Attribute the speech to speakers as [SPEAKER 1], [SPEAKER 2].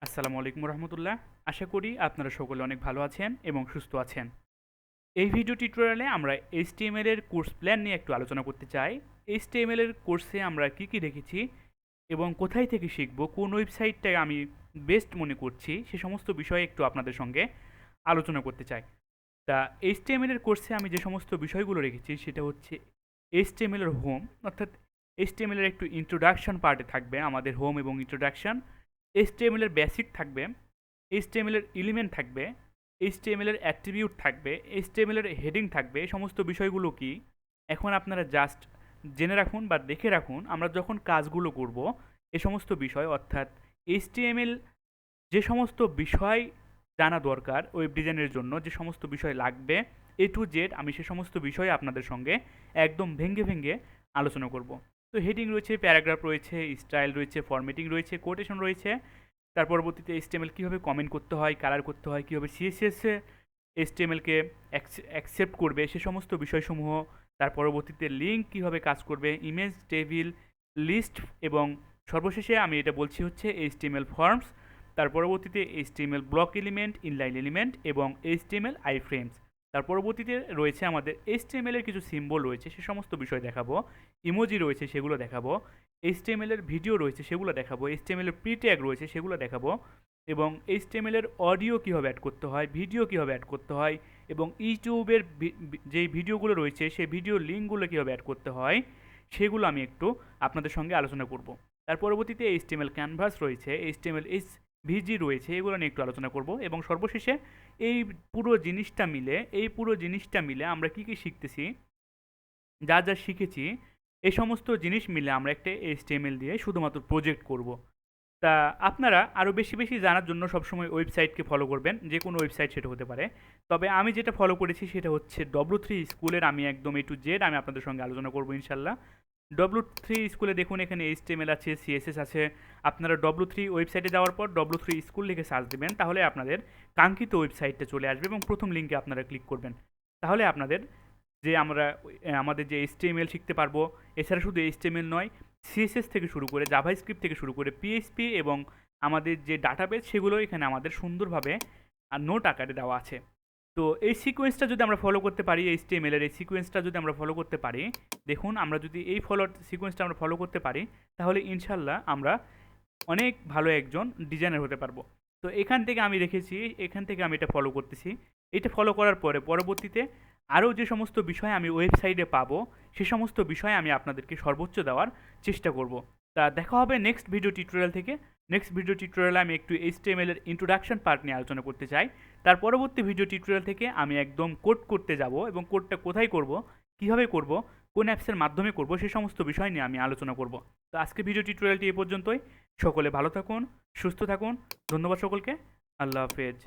[SPEAKER 1] আসসালামু আলাইকুম রহমতুল্লাহ। আশা করি আপনারা সকলে অনেক ভালো আছেন এবং সুস্থ আছেন। এই ভিডিও টিউটোরিয়ালে আমরা এইচটিএমএল এর কোর্স প্ল্যান নিয়ে একটু আলোচনা করতে চাই। এইচটিএমএল এর কোর্সে আমরা কি কি রেখেছি এবং কোথায় থেকে শিখব, কোন ওয়েবসাইটটা আমি বেস্ট মনে করছি, সে সমস্ত বিষয়ে একটু আপনাদের সঙ্গে আলোচনা করতে চাই। তা এইচটিএমএল এর কোর্সে আমি যে সমস্ত বিষয়গুলো রেখেছি সেটা হচ্ছে এইচটিএমএল এর হোম, অর্থাৎ এইচটিএমএল এর একটু ইন্ট্রোডাকশন পার্টে থাকবে আমাদের হোম এবং ইন্ট্রোডাকশন। এইচটিএমএল এর বেসিক থাকবে, এইচটিএমএল এর এলিমেন্ট থাকবে, এইচটিএমএল এর অ্যাট্রিবিউট থাকবে, এইচটিএমএল এর হেডিং থাকবে। এই সমস্ত বিষয়গুলো কি এখন আপনারা জাস্ট জেনে রাখুন বা দেখে রাখুন। আমরা যখন কাজগুলো করব এ সমস্ত বিষয়, অর্থাৎ এইচটিএমএল যে সমস্ত বিষয় জানা দরকার ওয়েব ডিজাইনের জন্য, যে সমস্ত বিষয় লাগবে এ টু জেড, আমি সে সমস্ত বিষয় আপনাদের সঙ্গে একদম ভেঙে ভেঙে আলোচনা করব। তো হেডিং রয়েছে, প্যারাগ্রাফ রয়েছে, স্টাইল রয়েছে, ফরম্যাটিং রয়েছে, কোটেশন রয়েছে। তার পরবর্তীতে এইচটিএমএল কীভাবে কমেন্ট করতে হয়, কালার করতে হয়, কীভাবে সিএসএসে এইচটিএমএলকে অ্যাকসেপ্ট করবে সে সমস্ত বিষয়সমূহ। তার পরবর্তীতে লিঙ্ক কীভাবে কাজ করবে, ইমেজ, টেবিল, লিস্ট, এবং সর্বশেষে আমি এটা বলছি হচ্ছে এইচটিএমএল ফর্মস। তার পরবর্তীতে HTML block element, inline element এবং এইচটিএমএল আইফ্রেমস। তার পরবর্তীতে রয়েছে আমাদের এইচটিএমএল এর কিছু সিম্বল রয়েছে, সে সমস্ত বিষয় দেখাবো। ইমোজি রয়েছে, সেগুলো দেখাবো। এইচটিএমএল এর ভিডিও রয়েছে, সেগুলো দেখাবো। এইচটিএমএল এর প্রি ট্যাগ রয়েছে, সেগুলো দেখাবো। এবং এইচটিএমএল এর অডিও কীভাবে অ্যাড করতে হয়, ভিডিও কীভাবে অ্যাড করতে হয়, এবং ইউটিউবের যেই ভিডিওগুলো রয়েছে সেই ভিডিও লিঙ্কগুলো কীভাবে অ্যাড করতে হয়, সেগুলো আমি একটু আপনাদের সঙ্গে আলোচনা করব। তার পরবর্তীতে এইচটিএমএল ক্যানভাস রয়েছে, এইচটিএমএল ভিজি রয়েছে, এগুলো নিয়ে একটু আলোচনা করব। এবং সর্বশেষে এই পুরো জিনিসটা মিলে আমরা কি কি শিখতেছি, যা যা শিখেছি, এই সমস্ত জিনিস মিলে আমরা একটা এইচটিএমএল দিয়ে শুধুমাত্র প্রজেক্ট করব। তা আপনারা আরও বেশি বেশি জানার জন্য সবসময় ওয়েবসাইটকে ফলো করবেন, যে কোনো ওয়েবসাইট সেটা হতে পারে। তবে আমি যেটা ফলো করেছি সেটা হচ্ছে W3 স্কুলের। আমি একদম A to Z আমি আপনাদের সঙ্গে আলোচনা করবো ইনশাল্লাহ। W3 স্কুলে দেখুন, এখানে এইচটিএমএল আছে, সিএসএস আছে। আপনারা W3 ওয়েবসাইটে যাওয়ার পর W3 স্কুল লিখে সার্চ দেবেন, তাহলে আপনাদের কাঙ্ক্ষিত ওয়েবসাইটটা চলে আসবে এবং প্রথম লিঙ্কে আপনারা ক্লিক করবেন। তাহলে আপনাদের আমাদের যে এইচটিএমএল শিখতে পারবো। এছাড়া শুধু এইচটিএমএল নয়, সিএসএস থেকে শুরু করে, জাভাস্ক্রিপ্ট থেকে শুরু করে, পিএইচপি এবং আমাদের যে ডাটাবেস, সেগুলো এখানে আমাদের সুন্দরভাবে নোট আকারে দেওয়া আছে। তো এই সিকোয়েন্সটা যদি আমরা ফলো করতে পারি, এইচটিএমএল এর এই সিকোয়েন্সটা যদি আমরা ফলো করতে পারি, দেখুন আমরা যদি এই সিকোয়েন্সটা আমরা ফলো করতে পারি, তাহলে ইনশাল্লাহ আমরা অনেক ভালো একজন ডিজাইনার হতে পারবো। তো এখান থেকে আমি রেখেছি, এখান থেকে আমি এটা ফলো করতেছি। এটা ফলো করার পরে পরবর্তীতে আরও যে সমস্ত বিষয় আমি ওয়েবসাইটে পাবো, সে সমস্ত বিষয় আমি আপনাদেরকে সর্বোচ্চ দেওয়ার চেষ্টা করব। তা দেখা হবে নেক্সট ভিডিও টিউটোরিয়াল থেকে। নেক্সট ভিডিও টিউটোরিয়ালে আমি একটু এইচটিএমএল এর ইন্ট্রোডাকশন পার্ট নিয়ে আলোচনা করতে চাই। তার পরবর্তী ভিডিও টিউটোরিয়াল থেকে আমি একদম কোড করতে যাব, এবং কোডটা কোথায় করব, কীভাবে করব, কোন অ্যাপসের মাধ্যমে করব, সে সমস্ত বিষয় নিয়ে আমি আলোচনা করব। তো আজকে ভিডিও টিউটোরিয়ালটি এ পর্যন্তই। সকলে ভালো থাকুন, সুস্থ থাকুন। ধন্যবাদ সকলকে। আল্লাহ হাফেজ।